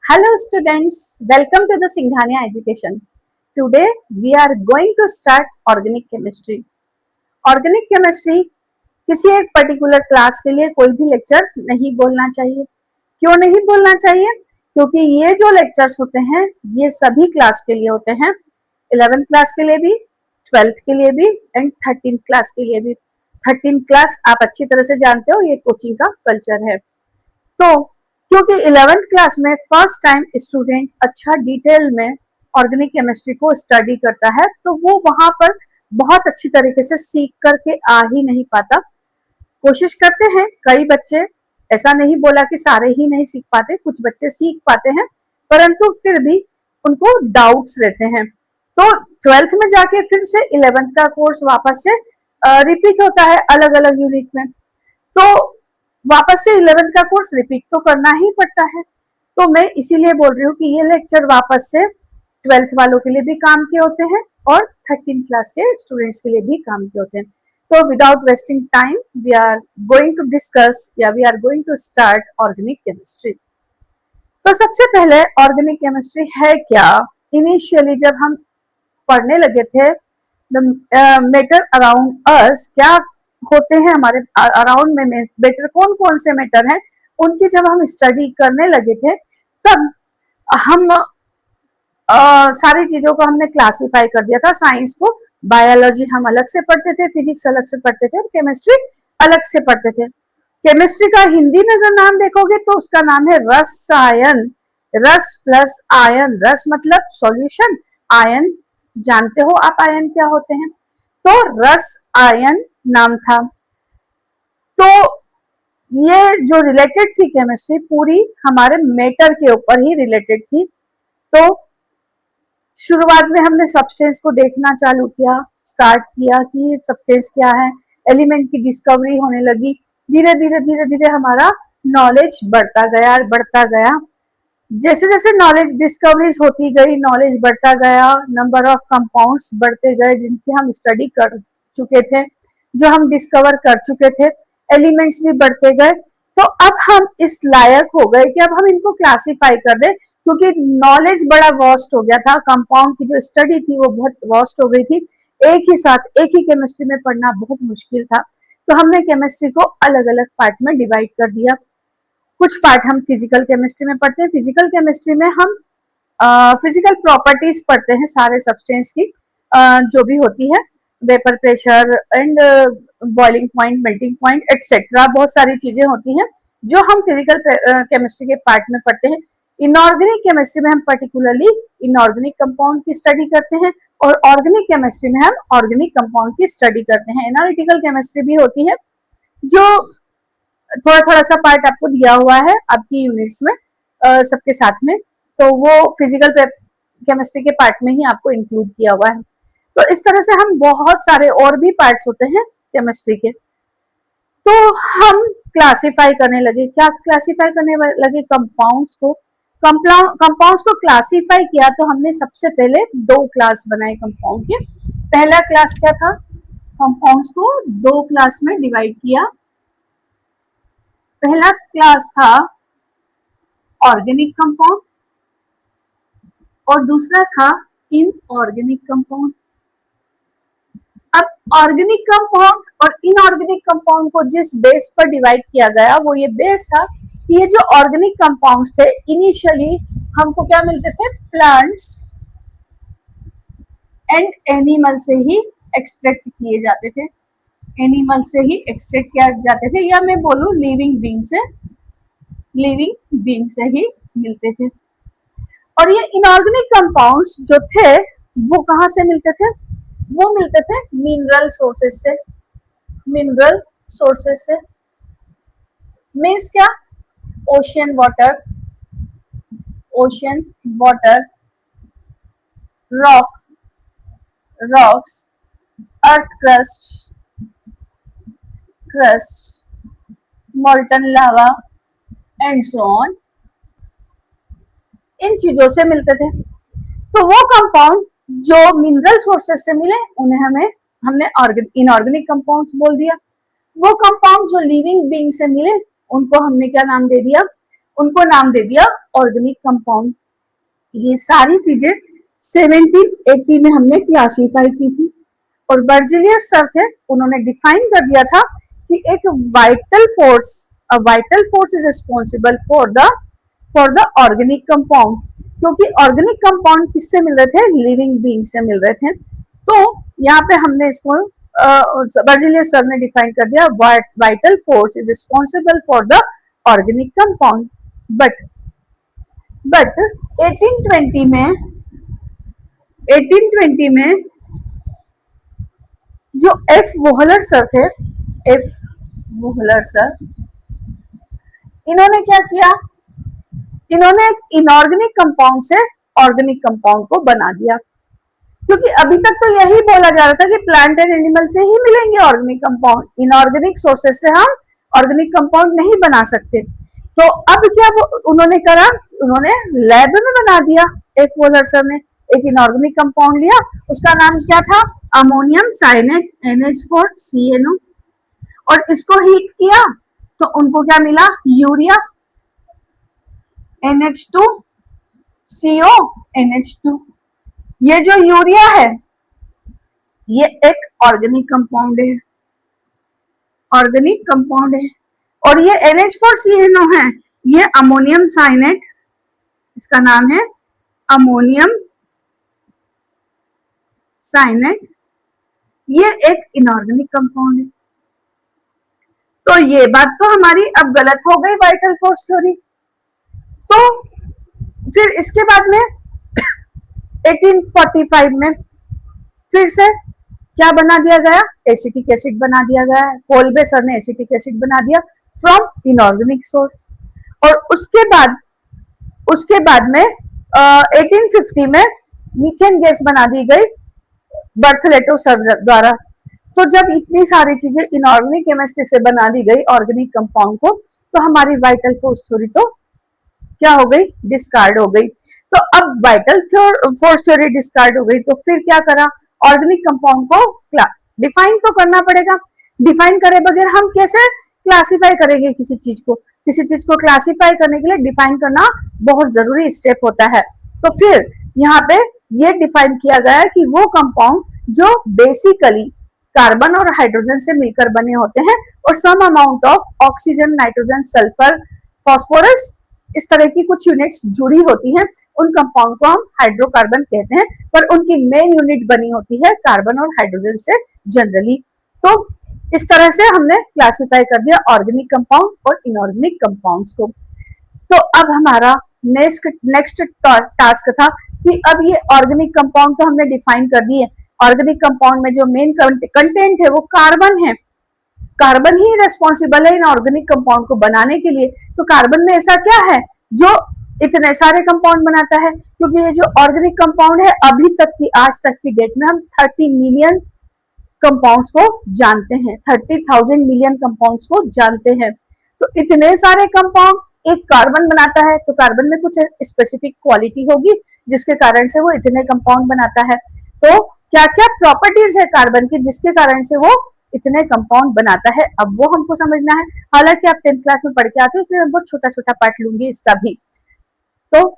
Hello students, welcome to the Singhania Education. Today we are going to start organic chemistry. Organic chemistry किसी एक particular class के लिए कोई भी lecture नहीं बोलना चाहिए। क्यों नहीं बोलना चाहिए? क्योंकि ये जो लेक्चर्स होते हैं ये सभी क्लास के लिए होते हैं, 11th क्लास के लिए भी, 12th के लिए भी एंड 13th क्लास के लिए भी। 13th क्लास आप अच्छी तरह से जानते हो, ये कोचिंग का कल्चर है। तो क्योंकि 11th क्लास में फर्स्ट टाइम स्टूडेंट अच्छा डिटेल में ऑर्गेनिक केमिस्ट्री को स्टडी करता है, तो वो वहां पर बहुत अच्छी तरीके से सीख करके आ ही नहीं पाता। कोशिश करते हैं कई बच्चे, ऐसा नहीं बोला कि सारे ही नहीं सीख पाते, कुछ बच्चे सीख पाते हैं, परंतु फिर भी उनको डाउट्स रहते हैं। तो 12th में जाके फिर से 11th का कोर्स वापस से रिपीट होता है अलग अलग यूनिट में, तो वापस से 11th का कोर्स रिपीट तो करना ही पड़ता है। तो मैं इसीलिए बोल रही हूँ कि ये लेक्चर वापस से 12th वालों के लिए भी काम के होते हैं और 13th क्लास के स्टूडेंट्स के लिए भी काम के होते हैं। तो without wasting time we are going to discuss या we are going to start organic chemistry. तो सबसे पहले ऑर्गेनिक केमिस्ट्री है क्या? इनिशियली जब हम पढ़ने लगे थे मैटर अराउंड अस, क्या होते हैं हमारे अराउंड में मैटर, कौन कौन से मैटर हैं, उनकी जब हम स्टडी करने लगे थे तब हम सारी चीजों को हमने क्लासिफाई कर दिया था। साइंस को, बायोलॉजी हम अलग से पढ़ते थे, फिजिक्स अलग से पढ़ते थे, केमिस्ट्री अलग से पढ़ते थे। केमिस्ट्री का हिंदी में अगर नाम देखोगे तो उसका नाम है रसायन। रस प्लस आयन, रस मतलब सॉल्यूशन, आयन जानते हो आप आयन क्या होते हैं, तो रस आयन नाम था। तो ये जो रिलेटेड थी केमिस्ट्री पूरी हमारे मेटर के ऊपर ही रिलेटेड थी। तो शुरुआत में हमने सब्सटेंस को देखना चालू किया, स्टार्ट किया कि सब्सटेंस क्या है, एलिमेंट की डिस्कवरी होने लगी। धीरे धीरे हमारा नॉलेज बढ़ता गया। जैसे जैसे नॉलेज डिस्कवरीज होती गई, नॉलेज बढ़ता गया, नंबर ऑफ कंपाउंड्स बढ़ते गए जिनकी हम स्टडी कर चुके थे, जो हम डिस्कवर कर चुके थे, एलिमेंट्स भी बढ़ते गए। तो अब हम इस लायक हो गए कि अब हम इनको क्लासिफाई कर दें, क्योंकि नॉलेज बड़ा वास्ट हो गया था, कंपाउंड की जो स्टडी थी वो बहुत वास्ट हो गई थी, एक ही साथ एक ही केमिस्ट्री में पढ़ना बहुत मुश्किल था। तो हमने केमिस्ट्री को अलग अलग पार्ट में डिवाइड कर दिया। कुछ पार्ट हम फिजिकल केमिस्ट्री में पढ़ते हैं, फिजिकल केमिस्ट्री में हम फिजिकल प्रॉपर्टीज पढ़ते हैं सारे सब्सटेंस की, जो भी होती है, vapour pressure and boiling point, melting point etcetera, बहुत सारी चीजें होती हैं जो हम फिजिकल केमिस्ट्री के पार्ट में पढ़ते हैं। इनऑर्गेनिक केमिस्ट्री में हम पर्टिकुलरली इनऑर्गेनिक कंपाउंड की स्टडी करते हैं और ऑर्गेनिक केमिस्ट्री में हम ऑर्गेनिक कंपाउंड की स्टडी करते हैं। एनालिटिकल केमिस्ट्री भी होती है, जो थोड़ा थोड़ा सा पार्ट आपको दिया हुआ है आपकी यूनिट्स में सबके साथ में, तो वो फिजिकल केमिस्ट्री के पार्ट में ही आपको इंक्लूड किया हुआ है। तो इस तरह से हम बहुत सारे और भी पार्ट्स होते हैं केमिस्ट्री के, तो हम क्लासिफाई करने लगे। क्या क्लासिफाई करने लगे? कंपाउंड्स को। कंपाउंड्स को क्लासिफाई किया तो हमने सबसे पहले दो क्लास बनाए कंपाउंड के। पहला क्लास क्या था? कंपाउंड्स को दो क्लास में डिवाइड किया। पहला क्लास था ऑर्गेनिक कंपाउंड और दूसरा था इनऑर्गेनिक कंपाउंड। अब ऑर्गेनिक कंपाउंड और इनऑर्गेनिक कंपाउंड को जिस बेस पर डिवाइड किया गया वो ये बेस था कि ये जो ऑर्गेनिक कंपाउंड्स थे इनिशियली हमको क्या मिलते थे? प्लांट्स एंड एनिमल से ही एक्सट्रैक्ट किए जाते थे, एनिमल से ही एक्सट्रैक्ट किया जाते थे, या मैं बोलूं लिविंग बीइंग से ही मिलते थे। और ये इनऑर्गेनिक कंपाउंड्स जो थे वो कहां से मिलते थे? वो मिलते थे मिनरल सोर्सेस से। मिनरल सोर्सेस से मीन्स क्या? Ocean water, rocks, earth crust, molten lava and so on, इन चीजों से मिलते थे। तो वो कंपाउंड जो मिनरल सोर्सेस से मिले उन्हें हमने इनऑर्गेनिक कंपाउंड्स बोल दिया। वो कंपाउंड जो लिविंग बीइंग से मिले उनको हमने क्या नाम दे दिया? उनको नाम दे दिया ऑर्गेनिक कंपाउंड। ये सारी चीजें 1780 में हमने क्लासीफाई की थी। और बर्जीलियस सर थे, उन्होंने डिफाइन कर दिया था कि एक vital force, a vital force is responsible for the organic compound, क्योंकि ऑर्गेनिक कंपाउंड किससे मिल रहे थे, लिविंग बीइंग से मिल रहे थे। तो यहाँ पे हमने इसको बर्जीलियस सर ने डिफाइन कर दिया, vital force is responsible for the organic compound. But 1820 में जो एफ वोहलर सर थे, एफ वोहलर सर, इन्होंने क्या किया, इन्होंने इनऑर्गेनिक कंपाउंड से ऑर्गेनिक कंपाउंड को बना दिया। क्योंकि अभी तक तो यही बोला जा रहा था कि प्लांट एंड एनिमल से ही मिलेंगे ऑर्गेनिक कंपाउंड, इनऑर्गेनिक सोर्सेस से हम ऑर्गेनिक कंपाउंड नहीं बना सकते। तो अब क्या उन्होंने करा, उन्होंने लैब में बना दिया। एक वोलर सर ने एक इनऑर्गेनिक कंपाउंड लिया, उसका नाम क्या था, अमोनियम साइनेट NH4CnO, और इसको हीट किया तो उनको क्या मिला, यूरिया NH2CO NH2। ये जो यूरिया है ये एक ऑर्गेनिक कंपाउंड है, ऑर्गेनिक कंपाउंड है। और ये NH4CnO है, ये अमोनियम साइनेट, इसका नाम है अमोनियम साइनेट, ये एक इनऑर्गेनिक कंपाउंड है। तो ये बात तो हमारी अब गलत हो गई वाइटल फोर्स थ्योरी। तो फिर इसके बाद में 1845 में फिर से क्या बना दिया गया, एसिटिक एसिड बना दिया गया। कोल्बे सर ने एसिटिक एसिड बना दिया फ्रॉम इनऑर्गेनिक सोर्स। और उसके बाद में 1850 में मीथेन गैस बना दी गई बर्थलेटो सर द्वारा। तो जब इतनी सारी चीजें इनऑर्गेनिक केमिस्ट्री से बना दी गई ऑर्गेनिक कंपाउंड को, तो हमारी वाइटल फोर्स थ्योरी तो क्या हो गई, डिस्कार्ड हो गई। तो अब वाइटल फोर्स थ्योरी डिस्कार्ड हो गई, तो फिर क्या करा, ऑर्गेनिक कंपाउंड को डिफाइन तो करना पड़ेगा। डिफाइन करे बगैर हम कैसे क्लासिफाई करेंगे किसी चीज को, किसी चीज को क्लासिफाई करने के लिए डिफाइन करना बहुत जरूरी स्टेप होता है। तो फिर यहाँ पे ये डिफाइन किया गया है कि वो कंपाउंड जो बेसिकली कार्बन और हाइड्रोजन से मिलकर बने होते हैं और some amount of oxygen, nitrogen, sulphur, phosphorus, इस तरह की कुछ यूनिट्स जुड़ी होती हैं, उन कंपाउंड को हम हाइड्रोकार्बन कहते हैं। पर उनकी मेन यूनिट बनी होती है कार्बन और हाइड्रोजन से जनरली। तो इस तरह से हमने क्लासिफाई कर दिया ऑर्गेनिक कंपाउंड और इनऑर्गेनिक कंपाउंड्स को। तो अब हमारा नेक्स्ट टास्क था कि अब ये ऑर्गेनिक कंपाउंड तो हमने डिफाइन कर दिए। ऑर्गेनिक कंपाउंड में जो मेन कंटेंट है वो कार्बन है, कार्बन ही रेस्पॉन्सिबल है इन ऑर्गेनिक कंपाउंड को बनाने के लिए। तो कार्बन में ऐसा क्या है जो इतने सारे कंपाउंड बनाता है, क्योंकि ये जो ऑर्गेनिक कंपाउंड है अभी तक की, आज तक की डेट में हम 30 मिलियन कंपाउंड्स को जानते हैं, 30,000 मिलियन कंपाउंड्स को जानते हैं। तो इतने सारे कंपाउंड एक कार्बन बनाता है, तो कार्बन में कुछ स्पेसिफिक क्वालिटी होगी जिसके कारण से वो इतने कंपाउंड बनाता है। तो क्या क्या प्रॉपर्टीज है कार्बन की जिसके कारण से वो इतने कंपाउंड बनाता है, अब वो हमको समझना है। हालांकि आप 10th क्लास में पढ़ के आते हो, इसलिए मैं बहुत छोटा छोटा पार्ट लूंगी इसका भी। तो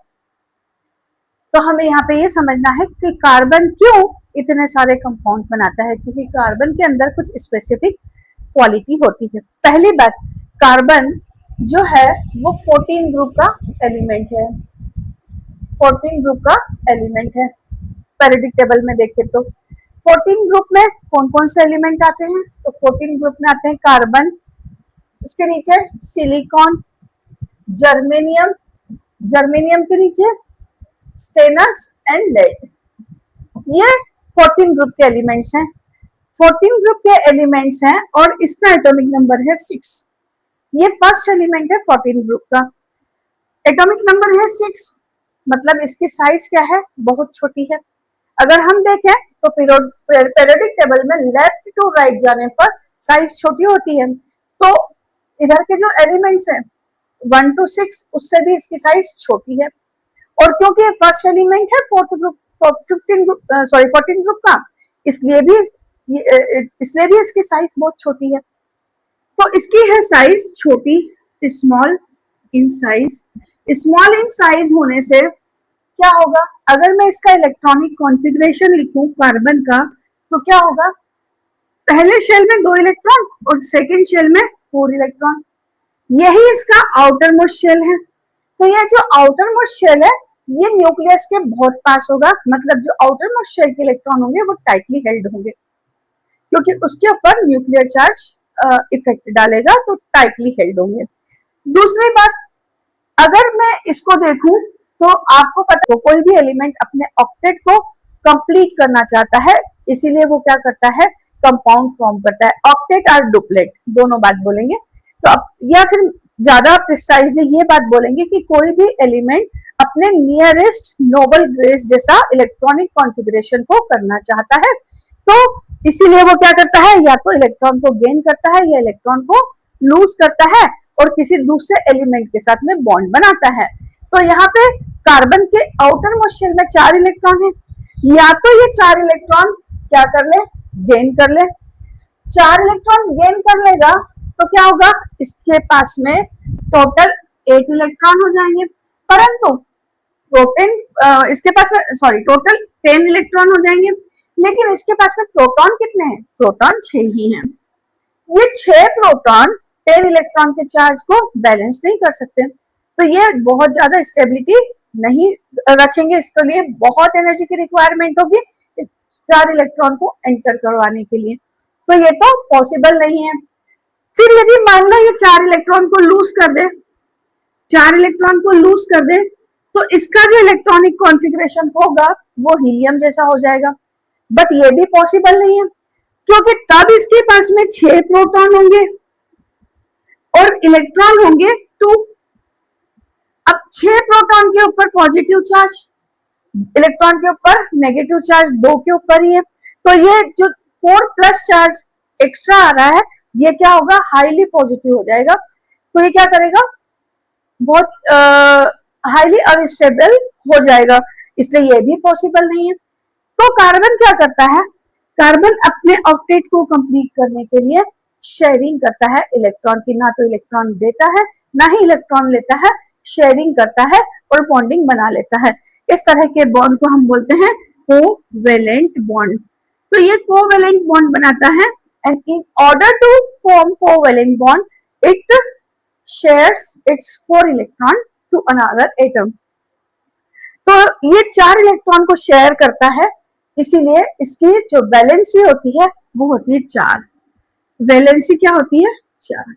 हमें यहाँ पे ये समझना है कि कार्बन क्यों इतने सारे कंपाउंड बनाता है, क्योंकि कार्बन के अंदर कुछ स्पेसिफिक क्वालिटी होती है। पहली बात, कार्बन जो है वो 14 ग्रुप का एलिमेंट है, 14 ग्रुप का एलिमेंट है। पेरियोडिक टेबल में देखें तो 14 ग्रुप में कौन कौन से एलिमेंट आते हैं, तो 14 ग्रुप में आते हैं कार्बन, उसके नीचे सिलिकॉन, जर्मेनियम, जर्मेनियम के नीचे स्टेनस एंड लेड। ये 14 ग्रुप के एलिमेंट्स हैं, 14 ग्रुप के एलिमेंट्स हैं और इसका एटॉमिक नंबर है 6। ये फर्स्ट एलिमेंट है 14 ग्रुप का, एटॉमिक नंबर है 6, मतलब इसकी साइज क्या है, बहुत छोटी है। अगर हम देखें तो पेरियोडिक टेबल में लेफ्ट टू राइट जाने पर साइज छोटी होती है, तो इधर के जो एलिमेंट्स हैं 1 to 6 उससे भी इसकी साइज छोटी है। और क्योंकि ये फर्स्ट एलिमेंट है 14 ग्रुप का, इसलिए भी इसकी साइज बहुत छोटी है। तो इसकी है साइज छोटी, small, in size, small in size होने से क्या होगा, अगर मैं इसका इलेक्ट्रॉनिक कॉन्फ़िगरेशन लिखूं कार्बन का, तो क्या होगा, पहले शेल में 2 इलेक्ट्रॉन और सेकेंड शेल में 4 इलेक्ट्रॉन, यही इसका आउटर मोस्ट शेल है। तो ये जो आउटर मोस्ट शेल है ये न्यूक्लियस के बहुत पास होगा, मतलब जो आउटर मोस्ट शेल के इलेक्ट्रॉन होंगे वो टाइटली हेल्ड होंगे, क्योंकि उसके ऊपर न्यूक्लियर चार्ज इफेक्ट डालेगा, तो टाइटली हेल्ड होंगे। दूसरी बात, अगर मैं इसको देखूं तो आपको पता है कोई भी एलिमेंट अपने ऑक्टेट को कंप्लीट करना चाहता है, इसीलिए वो क्या करता है, कंपाउंड फॉर्म करता है। ऑक्टेट और डुप्लेट दोनों बात बोलेंगे, तो या फिर ज्यादा प्रिसाइजली ये बात बोलेंगे कि कोई भी एलिमेंट अपने नियरेस्ट नोबल बेस जैसा इलेक्ट्रॉनिक कॉन्फ़िगरेशन को करना चाहता है, तो इसीलिए वो क्या करता है, या तो इलेक्ट्रॉन को गेन करता है या इलेक्ट्रॉन को लूज करता है और किसी दूसरे एलिमेंट के साथ में बॉन्ड बनाता है। तो यहाँ पे कार्बन के आउटर मोस्ट शेल में 4 इलेक्ट्रॉन है, या तो ये 4 इलेक्ट्रॉन क्या कर ले, गेन कर ले। 4 इलेक्ट्रॉन गेन कर लेगा तो क्या होगा, इसके पास में टोटल 8 इलेक्ट्रॉन हो जाएंगे, परंतु प्रोटॉन इसके पास में टोटल 10 इलेक्ट्रॉन हो जाएंगे, लेकिन इसके पास में प्रोटॉन कितने हैं, प्रोटॉन 6 ही हैं। ये 6 प्रोटॉन 10 इलेक्ट्रॉन के चार्ज को बैलेंस नहीं कर सकते, तो ये बहुत ज्यादा स्टेबिलिटी नहीं रखेंगे, इसके लिए बहुत एनर्जी की रिक्वायरमेंट होगी 4 इलेक्ट्रॉन को एंटर करवाने के लिए, तो ये तो पॉसिबल नहीं है। फिर यदि मान लो ये 4 इलेक्ट्रॉन को लूज कर दे, 4 इलेक्ट्रॉन को लूज कर दे, तो इसका जो इलेक्ट्रॉनिक कॉन्फ़िगरेशन होगा वो हीलियम जैसा हो जाएगा, बट ये भी पॉसिबल नहीं है, क्योंकि तब इसके पास में 6 प्रोटॉन होंगे और इलेक्ट्रॉन होंगे 2। अब 6 प्रोटॉन के ऊपर पॉजिटिव चार्ज, इलेक्ट्रॉन के ऊपर नेगेटिव चार्ज 2 के ऊपर ही है, तो ये जो 4 प्लस चार्ज एक्स्ट्रा आ रहा है ये क्या होगा, हाईली पॉजिटिव हो जाएगा, तो ये क्या करेगा, बहुत हाईली अनस्टेबल हो जाएगा, इसलिए ये भी पॉसिबल नहीं है। तो कार्बन क्या करता है, कार्बन अपने ऑक्टेट को कंप्लीट करने के लिए शेयरिंग करता है इलेक्ट्रॉन की, ना तो इलेक्ट्रॉन देता है ना ही इलेक्ट्रॉन लेता है, शेयरिंग करता है और बॉन्डिंग बना लेता है। इस तरह के बॉन्ड को हम बोलते हैं कोवेलेंट बॉन्ड। तो ये कोवेलेंट बॉन्ड बनाता है, and in order to form covalent bond it shares its 4 electron to another atom. तो ये 4 इलेक्ट्रॉन को शेयर करता है, इसीलिए इसकी जो वैलेंसी होती है वो होती है 4। वैलेंसी क्या होती है, 4।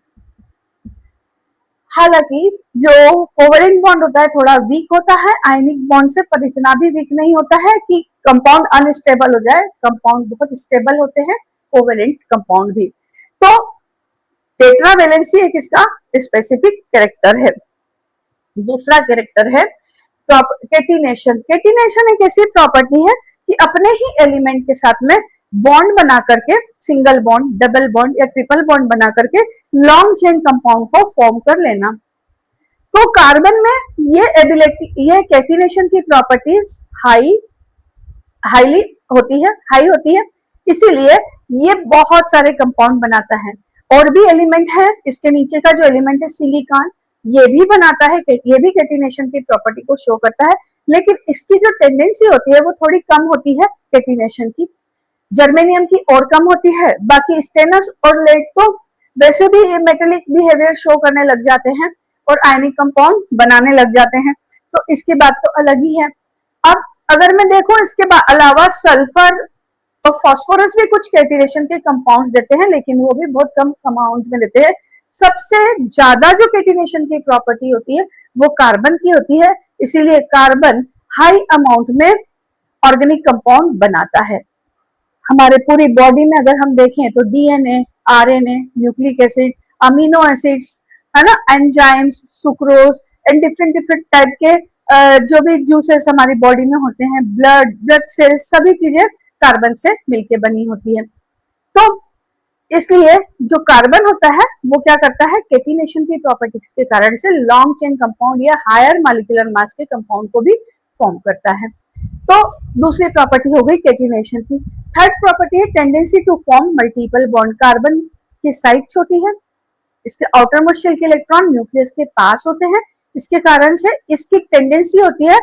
हालांकि जो कोवेलेंट बॉन्ड होता है थोड़ा वीक होता है आयनिक बॉन्ड से, पर इतना भी वीक नहीं होता है कि कंपाउंड अनस्टेबल हो जाए, कंपाउंड बहुत स्टेबल होते हैं कोवेलेंट कंपाउंड भी। तो टेट्रावैलेंसी एक इसका स्पेसिफिक कैरेक्टर है। दूसरा कैरेक्टर है केटिनेशन। केटिनेशन एक ऐसी प्रॉपर्टी है कि अपने ही एलिमेंट के साथ में बॉन्ड बना करके, सिंगल बॉन्ड, डबल बॉन्ड या ट्रिपल बॉन्ड बना करके लॉन्ग चेन कंपाउंड को फॉर्म कर लेना। तो कार्बन में ये एबिलिटी, ये केटिनेशन की प्रॉपर्टीज हाई होती है, इसीलिए ये बहुत सारे कंपाउंड बनाता है। और भी एलिमेंट है, इसके नीचे का जो एलिमेंट है सिलिकॉन, ये भी बनाता है, ये भी केटिनेशन की प्रॉपर्टी को शो करता है, लेकिन इसकी जो टेंडेंसी होती है वो थोड़ी कम होती है केटिनेशन की। जर्मेनियम की और कम होती है। बाकी स्टेनस और लेड तो वैसे भी मेटेलिक बिहेवियर शो करने लग जाते हैं और आयनिक कंपाउंड बनाने लग जाते हैं, तो इसकी बात तो अलग ही है। अब अगर मैं देखूं इसके अलावा सल्फर और फास्फोरस भी कुछ केटिनेशन के कंपाउंड्स देते हैं, लेकिन वो भी बहुत कम अमाउंट में देते हैं। सबसे ज्यादा जो केटिनेशन की प्रॉपर्टी होती है वो कार्बन की होती है, इसीलिए कार्बन हाई अमाउंट में ऑर्गेनिक कंपाउंड बनाता है। हमारे पूरी बॉडी में अगर हम देखें तो DNA, RNA, nucleic acid, amino acids, है ना, enzymes, sucrose and different type के जो भी जूसेस हमारी बॉडी में होते हैं, ब्लड सेल्स, सभी चीजें कार्बन से मिलके बनी होती है। तो इसलिए जो कार्बन होता है वो क्या करता है, केटिनेशन की प्रॉपर्टीज के कारण से लॉन्ग चेन कंपाउंड या हायर मॉलिक्यूलर मास के कंपाउंड को भी फॉर्म करता है। तो दूसरी प्रॉपर्टी हो गई केटिनेशन की। थर्ड प्रॉपर्टी है tendency to form multiple bond. Carbon की साइज छोटी है, इसके आउटर मोस्ट शेल के इलेक्ट्रॉन न्यूक्लियस के पास होते हैं, इसके कारण से इसकी टेंडेंसी होती है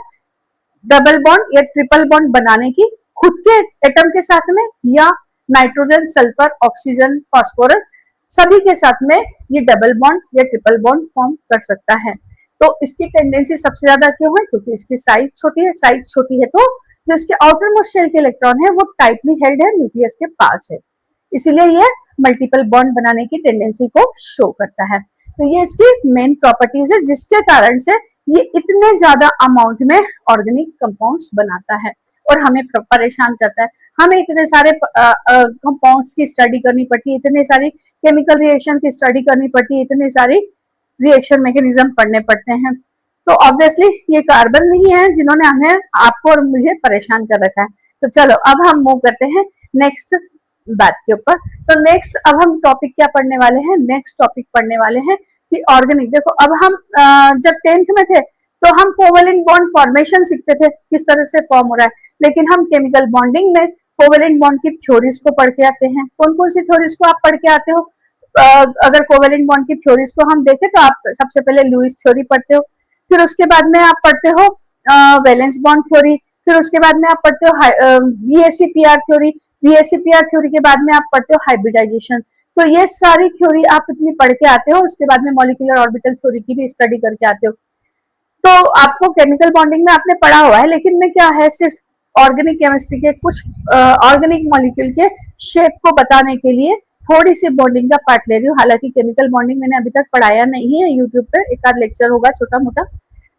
डबल बॉन्ड या ट्रिपल बॉन्ड बनाने की, खुद के एटम के साथ में या नाइट्रोजन, सल्फर, ऑक्सीजन, फास्फोरस सभी के साथ में ये डबल बॉन्ड या ट्रिपल बॉन्ड फॉर्म कर सकता है। तो इसकी टेंडेंसी सबसे ज्यादा क्यों है? क्योंकि इसकी साइज छोटी है। साइज छोटी है तो जो इसके आउटर मोस्ट शेल के इलेक्ट्रॉन है वो टाइटली हेल्ड है, न्यूक्लियस के पास है, इसीलिए ये मल्टीपल बॉन्ड बनाने की टेंडेंसी को शो करता है। तो ये इसकी मेन प्रॉपर्टीज है जिसके कारण से ये इतने ज्यादा अमाउंट में ऑर्गेनिक कंपाउंड्स बनाता है और हमें परेशान करता है। हमें इतने सारे कंपाउंड्स की स्टडी करनी पड़ती है, इतने सारी केमिकल रिएक्शन की स्टडी करनी पड़ती है, इतने सारी रिएक्शन मैकेनिज्म पढ़ने पड़ते हैं। तो ऑब्वियसली ये कार्बन नहीं है जिन्होंने हमें, आपको और मुझे परेशान कर रखा है। तो चलो अब हम मूव करते हैं नेक्स्ट बात के ऊपर। तो नेक्स्ट अब हम टॉपिक क्या पढ़ने वाले हैं? नेक्स्ट टॉपिक पढ़ने वाले हैं कि ऑर्गेनिक। देखो अब हम जब 10th में थे तो हम कोवेलेंट बॉन्ड फॉर्मेशन सीखते थे, किस तरह से फॉर्म हो रहा है, लेकिन हम केमिकल बॉन्डिंग में कोवेलेंट बॉन्ड की थ्योरीज को पढ़ के आते हैं। कौन कौन सी थ्योरीज को आप पढ़ के आते हो? अगर कोवेलेंट बॉन्ड की थ्योरीज को हम देखें तो आप सबसे पहले लुईस थ्योरी पढ़ते हो, फिर उसके बाद में आप पढ़ते हो वैलेंस बॉन्ड थ्योरी, फिर उसके बाद में आप पढ़ते हो वीएससीपीआर थ्योरी, वीएससीपीआर थ्योरी के बाद में आप पढ़ते हो हाइब्रिडाइजेशन। तो ये सारी थ्योरी आप इतनी पढ़ के आते हो, उसके बाद में मॉलिक्यूलर ऑर्बिटल थ्योरी की भी स्टडी करके आते हो। तो आपको केमिकल बॉन्डिंग में आपने पढ़ा हुआ है, लेकिन मैं क्या है सिर्फ ऑर्गेनिक केमिस्ट्री के कुछ ऑर्गेनिक मॉलिक्यूल के शेप को बताने के लिए थोड़ी सी बॉन्डिंग का पार्ट ले रही हूँ। हालांकि केमिकल बॉन्डिंग मैंने अभी तक पढ़ाया नहीं है, यूट्यूब पे एक आध लेक्चर होगा छोटा मोटा,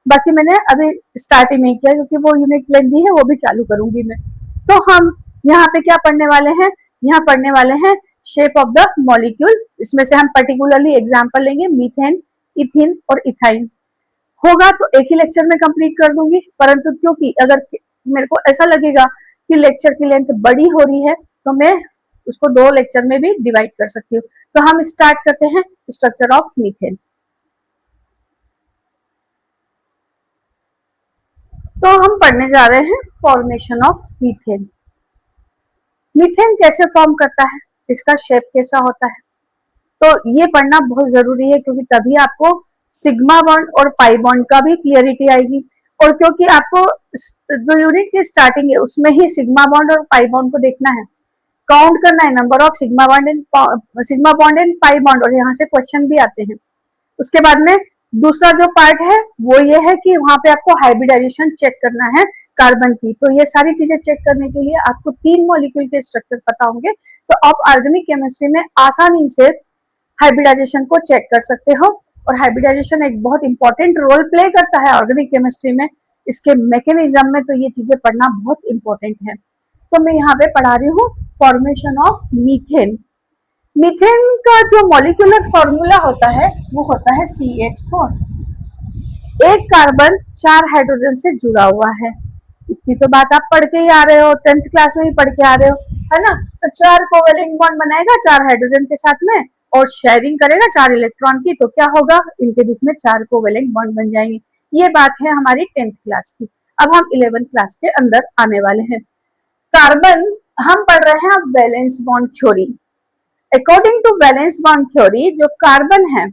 बाकी मैंने अभी स्टार्ट ही नहीं किया क्योंकि वो यूनिट लेंदी है, वो भी चालू करूंगी मैं। तो हम यहाँ पे क्या पढ़ने वाले हैं? यहाँ पढ़ने वाले हैं शेप ऑफ द मॉलिक्यूल। इसमें से हम पर्टिकुलरली एग्जांपल लेंगे मीथेन, इथिन और इथाइन। होगा तो एक ही लेक्चर में कंप्लीट कर दूंगी, परंतु क्योंकि अगर मेरे को ऐसा लगेगा कि लेक्चर की लेंथ बड़ी हो रही है तो मैं उसको 2 लेक्चर में भी डिवाइड कर सकती हूँ। तो हम स्टार्ट करते हैं स्ट्रक्चर ऑफ मीथेन। तो हम पढ़ने जा रहे हैं फॉर्मेशन ऑफ मीथेन। मीथेन कैसे फॉर्म करता है, इसका शेप कैसा होता है, तो ये पढ़ना बहुत जरूरी है क्योंकि तभी आपको सिग्मा बॉन्ड और पाई बॉन्ड का भी क्लियरिटी आएगी। और क्योंकि आपको जो यूनिट की स्टार्टिंग है उसमें ही सिग्मा बॉन्ड और पाई बॉन्ड को देखना है, काउंट करना है number of sigma bond and pi bond, और यहाँ से क्वेश्चन भी आते हैं। उसके बाद में दूसरा जो पार्ट है वो ये है कि वहां पे आपको हाइब्रिडाइजेशन चेक करना है कार्बन की। तो ये सारी चीजें चेक करने के लिए आपको 3 मॉलिक्यूल के स्ट्रक्चर पता होंगे, तो आप ऑर्गेनिक केमिस्ट्री में आसानी से हाइब्रिडाइजेशन को चेक कर सकते हो। और हाइब्रिडाइजेशन एक बहुत इंपॉर्टेंट रोल प्ले करता है ऑर्गेनिक केमिस्ट्री में, इसके मैकेनिज्म में, तो ये चीजें पढ़ना बहुत इंपॉर्टेंट है। तो मैं यहाँ पे पढ़ा रही हूँ फॉर्मेशन ऑफ मीथेन। मीथेन का जो मॉलिक्यूलर फॉर्मूला होता है वो होता है CH4। एक कार्बन 4 हाइड्रोजन से जुड़ा हुआ है, इतनी तो बात आप पढ़ के ही आ रहे हो, 10th क्लास में ही पढ़ के आ रहे हो, है ना। तो 4 कोवेलेंट बॉन्ड बनाएगा 4 हाइड्रोजन के साथ में और शेयरिंग करेगा 4 इलेक्ट्रॉन की, तो क्या होगा, इनके बीच में 4 कोवेलेंट बॉन्ड बन जाएंगे। ये बात है हमारी 10th क्लास की। अब हम 11th क्लास के अंदर आने वाले हैं। कार्बन हम पढ़ रहे हैं अब valence bond theory. According to valence bond theory जो कार्बन है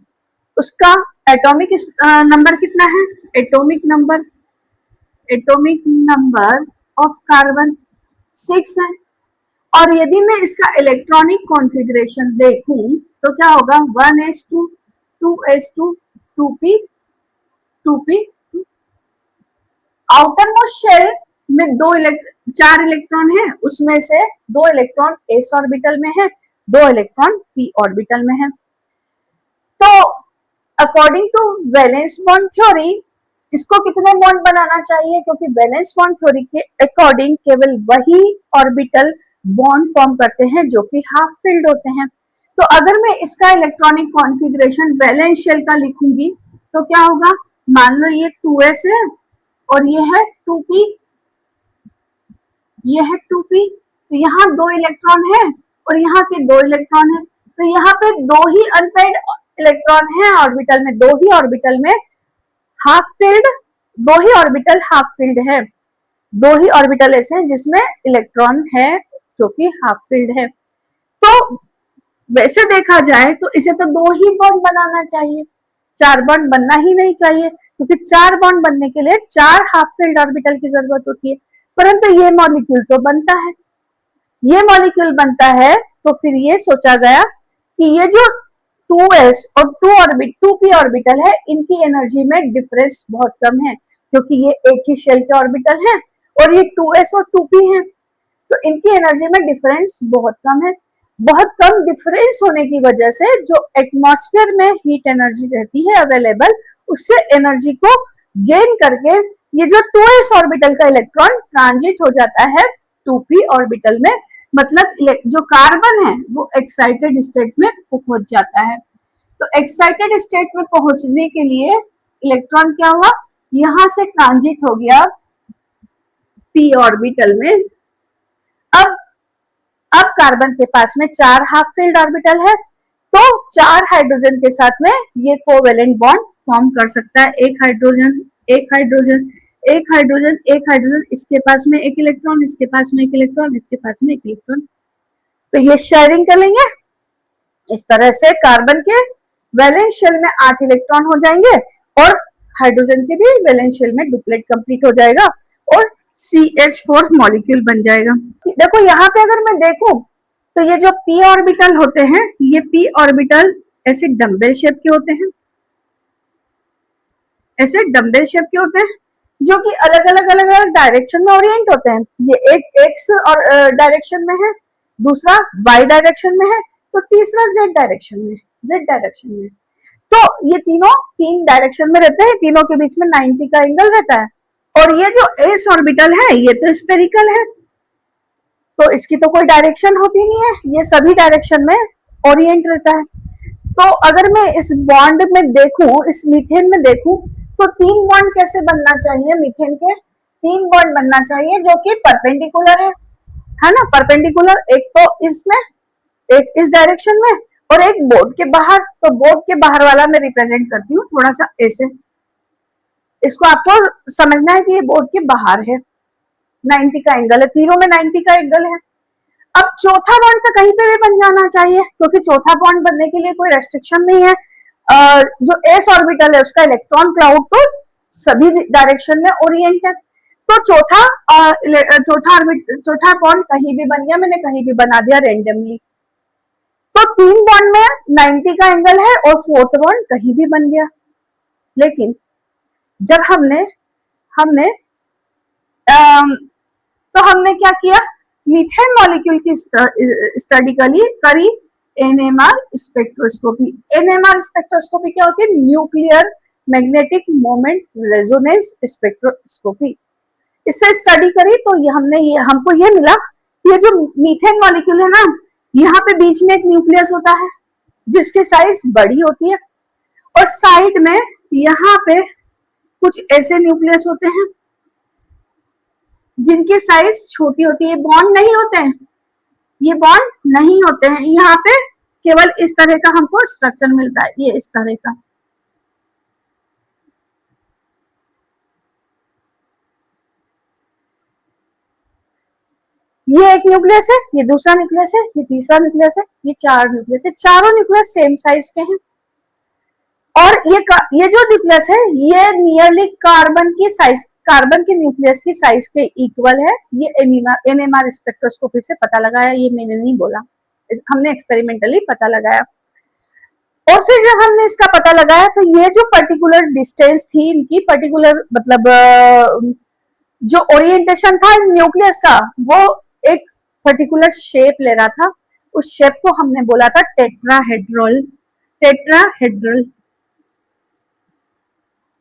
उसका एटॉमिक नंबर कितना है? एटॉमिक नंबर ऑफ कार्बन 6 है। और यदि मैं इसका इलेक्ट्रॉनिक कॉन्फ़िगरेशन देखूं तो क्या होगा, 1s2 2s2 2p 2p। Outer most shell में 4 इलेक्ट्रॉन है, उसमें से 2 इलेक्ट्रॉन s ऑर्बिटल में है, 2 इलेक्ट्रॉन p ऑर्बिटल में है। तो according to valence bond theory इसको कितने बॉन्ड बनाना चाहिए, क्योंकि वैलेंस बॉन्ड थ्योरी के अकॉर्डिंग केवल वही ऑर्बिटल बॉन्ड फॉर्म करते हैं जो कि हाफ फिल्ड होते हैं। तो अगर मैं इसका इलेक्ट्रॉनिक कॉन्फ़िगरेशन वैलेंस शेल का लिखूंगी तो क्या होगा, मान लो ये 2s है और ये है 2p, ये है 2p, तो यहाँ 2 इलेक्ट्रॉन है और यहाँ के 2 इलेक्ट्रॉन है, तो यहाँ पे 2 ही अनपेयर्ड इलेक्ट्रॉन है ऑर्बिटल में, 2 ही ऑर्बिटल में हाफ फिल्ड, 2 ही ऑर्बिटल हाफ फिल्ड है, 2 ही ऑर्बिटल ऐसे हैं जिसमें इलेक्ट्रॉन है जो कि हाफ फिल्ड है। तो वैसे देखा जाए तो इसे तो 2 ही बॉन्ड बनाना चाहिए, 4 बॉन्ड बनना ही नहीं चाहिए, क्योंकि 4 बॉन्ड बनने के लिए 4 हाफ फिल्ड ऑर्बिटल की जरूरत होती है। परंतु ये मॉलिक्यूल तो बनता है, ये मॉलिक्यूल बनता है, तो फिर ये सोचा गया कि ये जो 2s और 2p ऑर्बिटल है, इनकी एनर्जी में डिफरेंस बहुत कम है, क्योंकि ये एक ही शेल के ऑर्बिटल हैं और ये 2s और 2p हैं, तो इनकी एनर्जी में डिफरेंस बहुत कम है। बहुत कम डिफरेंस होने की वजह से जो एटमॉस्फेयर में हीट एनर्जी रहती है अवेलेबल, उससे एनर्जी को गेन करके ये जो 2s ऑर्बिटल का इलेक्ट्रॉन ट्रांजिट हो जाता है 2p ऑर्बिटल में, मतलब जो कार्बन है वो एक्साइटेड स्टेट में पहुंच जाता है। तो एक्साइटेड स्टेट में पहुंचने के लिए इलेक्ट्रॉन क्या हुआ, यहां से ट्रांजिट हो गया p ऑर्बिटल में। अब कार्बन के पास में 4 हाफ फिल्ड ऑर्बिटल है, तो 4 हाइड्रोजन के साथ में ये कोवेलेंट बॉन्ड फॉर्म कर सकता है। एक हाइड्रोजन, एक हाइड्रोजन, एक हाइड्रोजन, एक हाइड्रोजन, इसके पास में एक इलेक्ट्रॉन, इसके पास में एक इलेक्ट्रॉन, इसके पास में एक इलेक्ट्रॉन, तो ये शेयरिंग कर लेंगे। इस तरह से कार्बन के वैलेंस शेल में 8 इलेक्ट्रॉन हो जाएंगे और हाइड्रोजन के भी वैलेंस शेल में डुप्लेट कंप्लीट हो जाएगा और CH4 मॉलिक्यूल बन जाएगा। देखो यहाँ पे अगर मैं देखूं तो ये जो p ऑर्बिटल होते हैं, ये p ऑर्बिटल ऐसे डम्बेल शेप के होते हैं, ऐसे डम्बेल शेप के होते हैं, जो कि अलग अलग डायरेक्शन में ओरिएंट होते हैं। ये एक एक्स और डायरेक्शन में है, दूसरा वाई डायरेक्शन में है, तो तीसरा जेड डायरेक्शन में। तो ये तीनों 3 डायरेक्शन में रहते हैं, तीनों के बीच में 90 का एंगल रहता है। और ये जो एस ऑर्बिटल है ये तो स्फेरिकल है, तो इसकी तो कोई डायरेक्शन होती नहीं है, ये सभी डायरेक्शन में ओरिएंट रहता है। तो अगर मैं इस बॉन्ड में देखूं, इस मीथेन में देखूं, तो 3 बॉन्ड कैसे बनना चाहिए, मीथेन के 3 बॉन्ड बनना चाहिए जो कि परपेंडिकुलर है ना, परपेंडिकुलर, एक तो इसमें, एक इस डायरेक्शन में और एक बोर्ड के बाहर। तो बोर्ड के बाहर वाला मैं रिप्रेजेंट करती हूँ थोड़ा सा ऐसे, इसको आपको समझना है कि ये बोर्ड के बाहर है, 90 का एंगल है, तीनों में 90 का एंगल है। अब चौथा बॉन्ड तो कहीं पे भी बन जाना चाहिए, क्योंकि चौथा बॉन्ड बनने के लिए कोई रेस्ट्रिक्शन नहीं है। जो एस ऑर्बिटल है उसका इलेक्ट्रॉन क्लाउड तो सभी डायरेक्शन में ओरिएंट है, तो चौथा बॉन्ड कहीं भी बन गया, मैंने कहीं भी बना दिया रेंडमली। तो 3 बॉन्ड में 90 का एंगल है और 4th बॉन्ड कहीं भी बन गया। लेकिन जब हमने तो हमने क्या किया, मीथेन मॉलिक्यूल की स्टडी करी एनएमआर स्पेक्ट्रोस्कोपी। एनएमआर स्पेक्ट्रोस्कोपी क्या होती है, nuclear magnetic moment resonance spectroscopy. इससे स्टडी करी तो हमको ये मिला कि ये जो मीथेन मॉलिक्यूल है ना, यहाँ पे बीच में एक न्यूक्लियस होता है जिसकी साइज बड़ी होती है, और साइड में यहाँ पे कुछ ऐसे न्यूक्लियस होते हैं जिनकी साइज छोटी होती है। बॉन्ड नहीं होते हैं, ये बॉन्ड नहीं होते हैं, यहाँ पे केवल इस तरह का हमको स्ट्रक्चर मिलता है, ये इस तरह का। ये एक न्यूक्लियस है, ये दूसरा न्यूक्लियस है, ये तीसरा न्यूक्लियस है, ये 4 न्यूक्लियस है, चारों न्यूक्लियस सेम साइज के हैं। और ये जो न्यूक्लियस है ये नियरली कार्बन के न्यूक्लियस की साइज के इक्वल है। ये एनएमआर स्पेक्ट्रोस्कोपी से पता लगाया, ये मैंने नहीं बोला, हमने एक्सपेरिमेंटली पता लगाया। और फिर जब हमने इसका पता लगाया तो ये जो पर्टिकुलर डिस्टेंस थी इनकी, पर्टिकुलर मतलब जो ओरिएंटेशन था न्यूक्लियस का, वो एक पर्टिकुलर शेप ले रहा था। उस शेप को हमने बोला था टेट्राहेड्रल।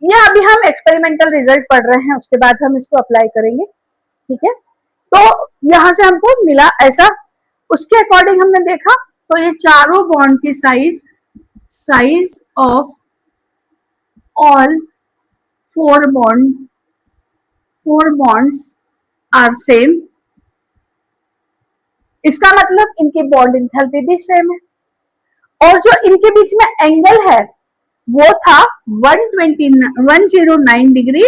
ये अभी हम एक्सपेरिमेंटल रिजल्ट पढ़ रहे हैं, उसके बाद हम इसको अप्लाई करेंगे, ठीक है। तो यहां से हमको मिला ऐसा, उसके अकॉर्डिंग हमने देखा तो ये चारों बॉन्ड की size of all 4 bonds are same. इसका मतलब इनके बॉन्ड एंथैल्पी भी सेम है, और जो इनके बीच में एंगल है वो था 109 डिग्री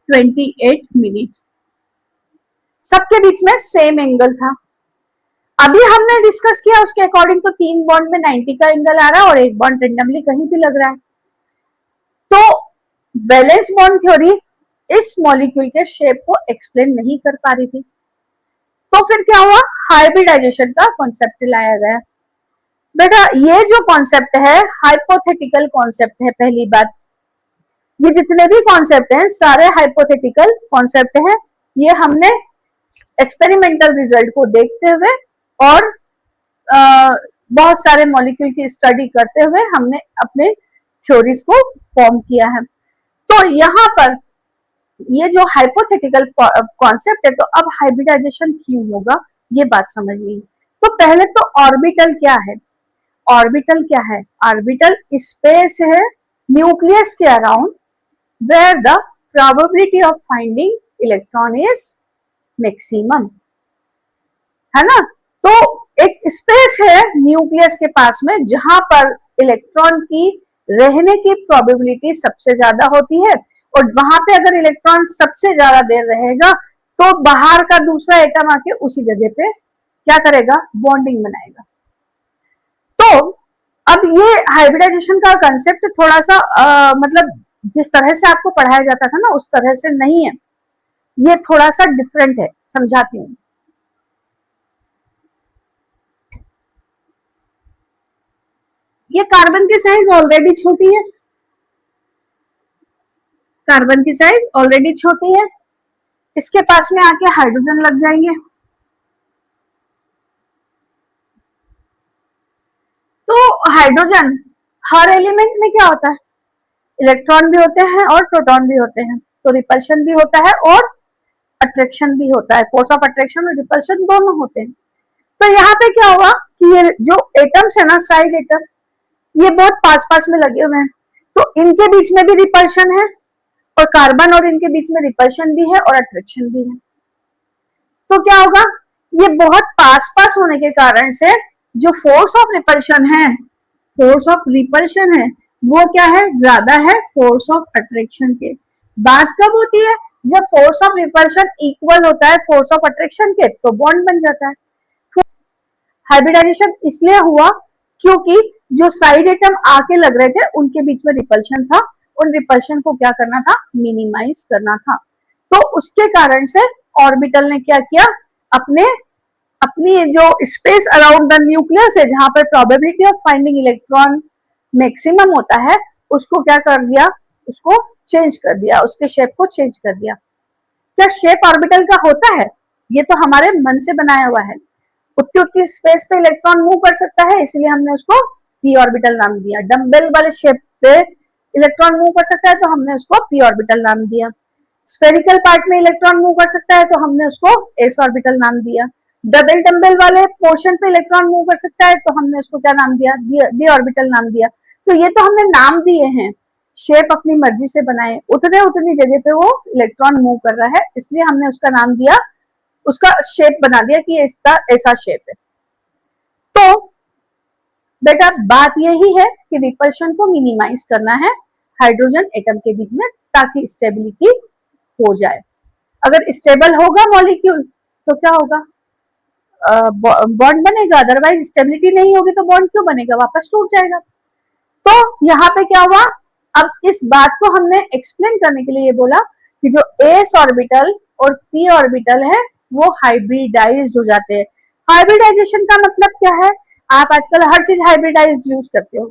28 मिनट, सबके बीच में सेम एंगल था। अभी हमने डिस्कस किया उसके अकॉर्डिंग तो 3 बॉन्ड में 90 का एंगल आ रहा है और एक बॉन्ड रेंडमली कहीं भी लग रहा है। तो वैलेंस बॉन्ड थ्योरी इस मॉलिक्यूल के शेप को एक्सप्लेन नहीं कर पा रही थी। तो फिर क्या हुआ, हाइब्रिडाइजेशन का कॉन्सेप्ट लाया गया। बेटा ये जो कॉन्सेप्ट है हाइपोथेटिकल कॉन्सेप्ट है। पहली बात, ये जितने भी कॉन्सेप्ट हैं सारे हाइपोथेटिकल कॉन्सेप्ट हैं। ये हमने एक्सपेरिमेंटल रिजल्ट को देखते हुए और बहुत सारे मॉलिक्यूल की स्टडी करते हुए हमने अपने थ्योरीज को फॉर्म किया है। तो यहाँ पर ये जो हाइपोथेटिकल कॉन्सेप्ट है, तो अब हाइब्रिडाइजेशन क्यों होगा ये बात समझनी है। तो पहले तो ऑर्बिटल क्या है, ऑर्बिटल क्या है, ऑर्बिटल स्पेस है न्यूक्लियस के around where the probability of finding electron is maximum, है ना। तो एक स्पेस है न्यूक्लियस के पास में जहां पर इलेक्ट्रॉन की रहने की प्रोबेबिलिटी सबसे ज्यादा होती है, और वहां पे अगर इलेक्ट्रॉन सबसे ज्यादा देर रहेगा तो बाहर का दूसरा एटम आके उसी जगह पे क्या करेगा, बॉन्डिंग बनाएगा। तो अब ये हाइब्रिडाइजेशन का कंसेप्ट थोड़ा सा मतलब जिस तरह से आपको पढ़ाया जाता था ना उस तरह से नहीं है, ये थोड़ा सा डिफरेंट है, समझाती हूँ। ये कार्बन की साइज ऑलरेडी छोटी है, कार्बन की साइज ऑलरेडी छोटी है, इसके पास में आके हाइड्रोजन लग जाएंगे। तो हाइड्रोजन हर एलिमेंट में क्या होता है, इलेक्ट्रॉन भी होते हैं और प्रोटॉन भी होते हैं, तो रिपल्शन भी होता है और अट्रैक्शन भी होता है, फोर्स ऑफ अट्रैक्शन और रिपल्शन दोनों होते हैं। तो यहाँ पे क्या हुआ कि ये जो एटम्स है ना, साइड एटम, ये बहुत पास पास में लगे हुए हैं, तो इनके बीच में भी रिपल्शन है और कार्बन और इनके बीच में रिपल्शन भी है और अट्रैक्शन भी है। तो क्या होगा, ये बहुत पास पास होने के कारण से जो फोर्स ऑफ रिपल्शन है, फोर्स ऑफ रिपल्शन है वो क्या है, ज्यादा है फोर्स ऑफ अट्रैक्शन के। बात कब होती है, जब फोर्स ऑफ रिपल्शन इक्वल होता है फोर्स ऑफ अट्रैक्शन के, तो बॉन्ड बन जाता है। हाइब्रिडाइजेशन इसलिए हुआ क्योंकि जो साइड एटम आके लग रहे थे उनके बीच में रिपल्शन था, उन रिपल्शन को क्या करना था, मिनिमाइज करना था। तो उसके कारण से ऑर्बिटल ने क्या किया, अपने अपनी जो स्पेस अराउंड द न्यूक्लियस है जहां पर probability of finding electron maximum होता है, उसको क्या कर दिया, उसको चेंज कर दिया, उसके शेप को चेंज कर दिया। क्या शेप ऑर्बिटल का होता है, ये तो हमारे मन से बनाया हुआ है। उतनी उतनी स्पेस पे इलेक्ट्रॉन मूव कर सकता है, इसलिए हमने उसको पी ऑर्बिटल नाम दिया। डम्बेल वाले शेप पे इलेक्ट्रॉन मूव कर सकता है तो हमने उसको पी ऑर्बिटल नाम दिया। स्फेरिकल पार्ट में इलेक्ट्रॉन मूव कर सकता है तो हमने उसको एस ऑर्बिटल नाम दिया। डबल डम्बेल वाले पोर्शन पे इलेक्ट्रॉन मूव कर सकता है तो हमने उसको क्या नाम दिया, डी ऑर्बिटल नाम दिया। तो ये तो हमने नाम दिए हैं, शेप अपनी मर्जी से बनाए, उतने उतनी जगह पे वो इलेक्ट्रॉन मूव कर रहा है, इसलिए हमने उसका नाम दिया, उसका शेप बना दिया कि इसका ऐसा शेप है। तो बेटा बात यही है कि रिपल्शन को मिनिमाइज करना है हाइड्रोजन एटम के बीच में, ताकि स्टेबिलिटी हो जाए। अगर स्टेबल होगा मॉलिक्यूल तो क्या होगा, बॉन्ड बनेगा, अदरवाइज स्टेबिलिटी नहीं होगी तो बॉन्ड क्यों बनेगा, वापस टूट जाएगा। तो यहाँ पे क्या हुआ, अब इस बात को हमने एक्सप्लेन करने के लिए ये बोला कि जो एस ऑर्बिटल और पी ऑर्बिटल है वो हाइब्रिडाइज हो जाते हैं। हाइब्रिडाइजेशन का मतलब क्या है, आप आजकल हर चीज हाइब्रिडाइज यूज करते हो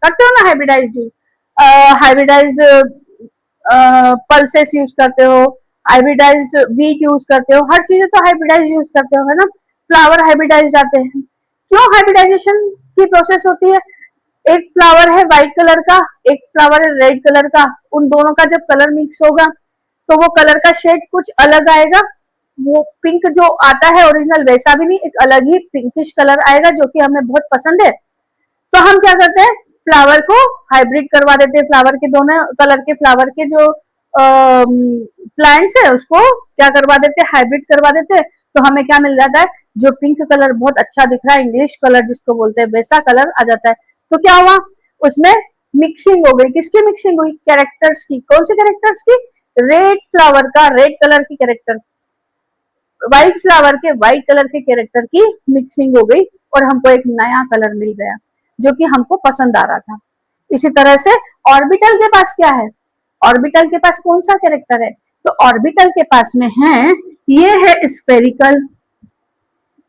ना, hybridise use, hybridised pulses use करते हो, हाइब्रिडाइज्ड वीट यूज करते हो, हर चीजें तो हाइब्रिडाइज यूज करते हो, है ना। फ्लावर हाइब्रिडाइज आते हैं, क्यों हाइब्रिडाइजेशन की प्रोसेस होती है, एक फ्लावर है व्हाइट कलर का, एक फ्लावर है रेड कलर का, उन दोनों का जब कलर मिक्स होगा तो वो कलर का शेड कुछ अलग आएगा, वो पिंक जो आता है ओरिजिनल वैसा भी नहीं, एक अलग ही पिंकिश कलर आएगा जो कि हमें बहुत पसंद है। तो हम क्या करते हैं, फ्लावर को हाइब्रिड करवा देते हैं, फ्लावर के दोनों कलर के फ्लावर के जो प्लांट्स है उसको क्या करवा देते हैं, हाइब्रिड करवा देते हैं, तो हमें क्या मिल जाता है, जो पिंक कलर बहुत अच्छा दिख रहा है, इंग्लिश कलर जिसको बोलते हैं, वैसा कलर आ जाता है। तो क्या हुआ, उसमें मिक्सिंग हो गई, किसकी मिक्सिंग हुई, कैरेक्टर्स की। कौन से कैरेक्टर्स की, रेड फ्लावर का, रेड कलर की कैरेक्टर, व्हाइट फ्लावर के व्हाइट कलर के कैरेक्टर की मिक्सिंग हो गई और हमको एक नया कलर मिल गया जो कि हमको पसंद आ रहा था। इसी तरह से ऑर्बिटल के पास क्या है, ऑर्बिटल के पास कौन सा कैरेक्टर है, तो ऑर्बिटल के पास में है, ये है स्फेरिकल,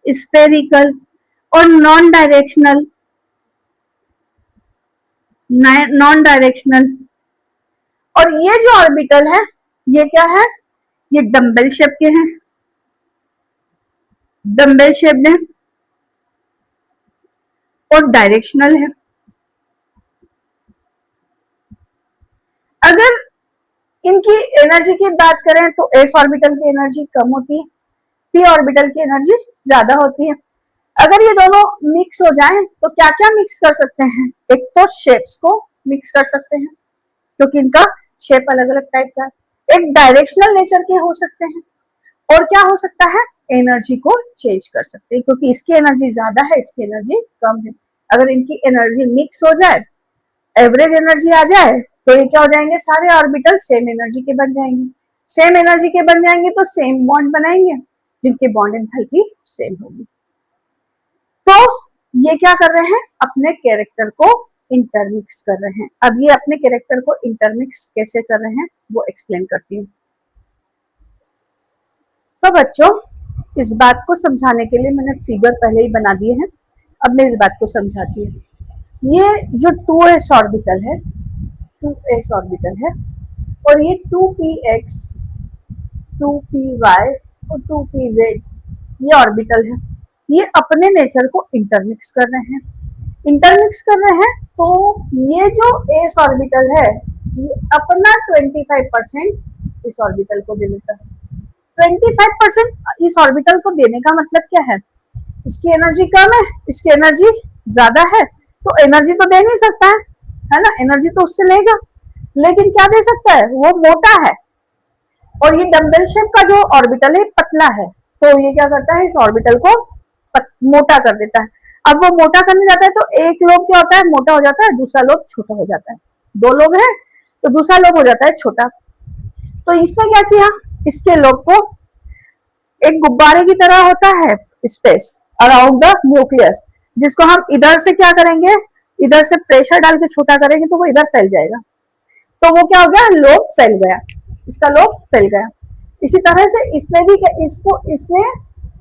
स्फेरिकल और नॉन डायरेक्शनल, नॉन डायरेक्शनल। और ये जो ऑर्बिटल है ये क्या है, ये डम्बल शेप के हैं, डम्बल शेप है और डायरेक्शनल है। अगर इनकी एनर्जी की बात करें तो एस ऑर्बिटल की एनर्जी कम होती है, पी ऑर्बिटल की एनर्जी ज्यादा होती है। अगर ये दोनों मिक्स हो जाएं तो क्या क्या मिक्स कर सकते हैं, एक तो शेप्स को मिक्स कर सकते हैं क्योंकि इनका शेप अलग अलग टाइप का है, एक डायरेक्शनल नेचर के हो सकते हैं, और क्या हो सकता है, एनर्जी को चेंज कर सकते हैं क्योंकि इसकी एनर्जी ज्यादा है इसकी एनर्जी कम है। अगर इनकी एनर्जी मिक्स हो जाए, एवरेज एनर्जी आ जाए, तो ये क्या हो जाएंगे, सारे ऑर्बिटल सेम एनर्जी के बन जाएंगे। सेम एनर्जी के बन जाएंगे तो सेम बॉन्ड बनाएंगे जिनके बॉन्ड एंथैल्पी सेम होगी। तो ये क्या कर रहे हैं, अपने कैरेक्टर को इंटरमिक्स कर रहे हैं। अब ये अपने कैरेक्टर को इंटरमिक्स कैसे कर रहे हैं वो एक्सप्लेन करती हूँ। तो बच्चों इस बात को समझाने के लिए मैंने फिगर पहले ही बना दिए हैं, अब मैं इस बात को समझाती हूँ। ये जो 2s ऑर्बिटल है, 2s ऑर्बिटल है और ये 2px, 2py और 2pz ये ऑर्बिटल है, ये अपने नेचर को इंटरमिक्स कर रहे हैं। इंटरमिक्स कर रहे हैं तो ये जो एस ऑर्बिटल है ये अपना 25% इस ऑर्बिटल को दे देता है। 25% इस ऑर्बिटल को देने का मतलब क्या है, इसकी एनर्जी कम है इसकी एनर्जी ज्यादा है, तो एनर्जी तो दे नहीं सकता है ना, एनर्जी तो उससे लेगा, लेकिन क्या दे सकता है, वो मोटा है और ये डम्बल शेप का जो ऑर्बिटल है पतला है, तो ये क्या करता है, इस ऑर्बिटल को मोटा कर देता है। अब वो मोटा करने जाता है तो एक लोब क्या होता है, मोटा हो जाता है, दूसरा लोब छोटा हो जाता है। दो लोब है तो दूसरा लोब हो जाता है छोटा। तो इसने क्या किया, इसके लोब को एक गुब्बारे की तरह होता है स्पेस अराउंड द न्यूक्लियस, जिसको हम इधर से क्या करेंगे, इधर से प्रेशर डाल के छोटा करेंगे तो वो इधर फैल जाएगा, तो वो क्या हो गया, लोब फैल गया, इसका लोब फैल गया। इसी तरह से इसने भी इसको इसने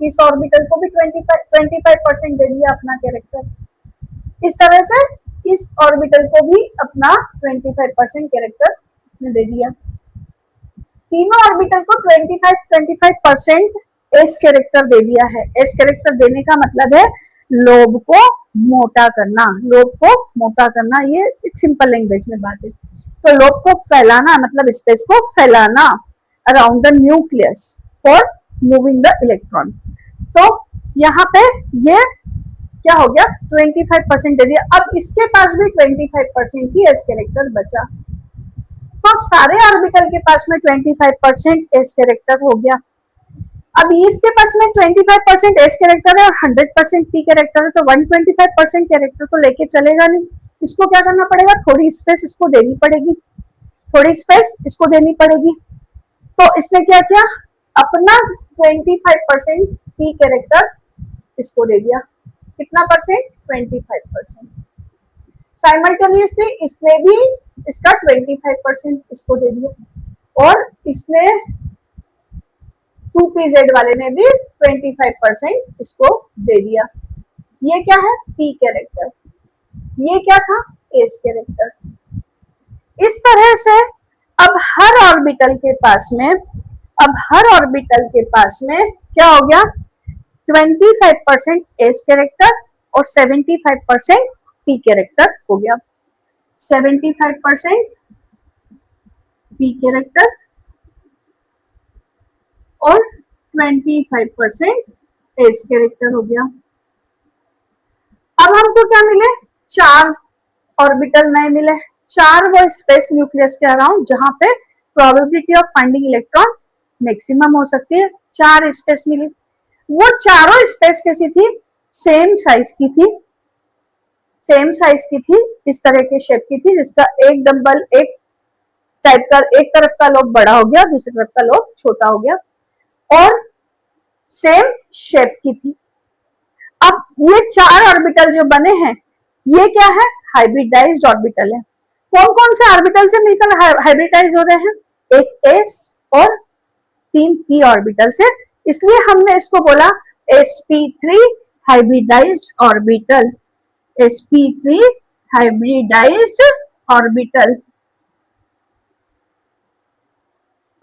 इस ऑर्बिटल को भी 25% दे दिया अपना कैरेक्टर। इस तरह से इस ऑर्बिटल को भी अपना 25% कैरेक्टर इसने दे दिया। तीनों ऑर्बिटल को 25% एस कैरेक्टर दे दिया है। एस कैरेक्टर देने का मतलब है लोब को मोटा करना, लोब को मोटा करना, ये एक सिंपल लैंग्वेज में बात है। तो लोब को फैलाना मतलब स्पेस को फैलाना around the nucleus for moving the electron. तो यहाँ पे ये क्या हो गया, 25% दे दिया। अब इसके पास भी 25% ही एस कैरेक्टर बचा, तो सारे ऑर्बिटल के पास में 25% एस कैरेक्टर हो गया। अब इसके पास में 25% एस कैरेक्टर है और 100% पी कैरेक्टर है, तो 125% कैरेक्टर तो लेके चलेगा नहीं, इसको क्या करना पड़ेगा, थोड़ी स्पेस इसको देनी पड़ेगी, थोड़ी स्पेस इसको देनी पड़ेगी। तो इसने क्या किया, अपना 25% पी कैरेक्टर इसको दे दिया। कितना परसेंट, 25%। साइमल्टेनियसली इसने भी इसका 25% इसको दे दिया और इसने 2pz वाले ने भी 25% इसको दे दिया। ये क्या है, पी कैरेक्टर, ये क्या था, एस कैरेक्टर। इस तरह से अब हर ऑर्बिटल के पास में, अब हर ऑर्बिटल के पास में क्या हो गया, 25% एस कैरेक्टर और 75% पी कैरेक्टर हो गया। 75% पी कैरेक्टर और 25% एस कैरेक्टर हो गया। अब हमको क्या मिले, 4 ऑर्बिटल नए मिले, 4 वो स्पेस न्यूक्लियस के अराउंड जहां पे probability of finding electron maximum हो सकती है, 4 स्पेस मिली। वो चारों स्पेस कैसी थी, सेम साइज की थी, सेम साइज की थी, इस तरह के शेप की थी, जिसका एक डंबल एक टाइप का, एक तरफ का लोब बड़ा हो गया दूसरी तरफ का लोब छोटा हो गया। और सेम शेप की थी। अब ये 4 ऑर्बिटल जो बने हैं ये क्या है, हाइब्रिडाइज्ड ऑर्बिटल है। कौन कौन से ऑर्बिटल से मिलकर हाइब्रिडाइज हो रहे हैं, एक एस और 3 पी ऑर्बिटल से, इसलिए हमने इसको बोला sp3 hybridised orbital, sp3 hybridised orbital.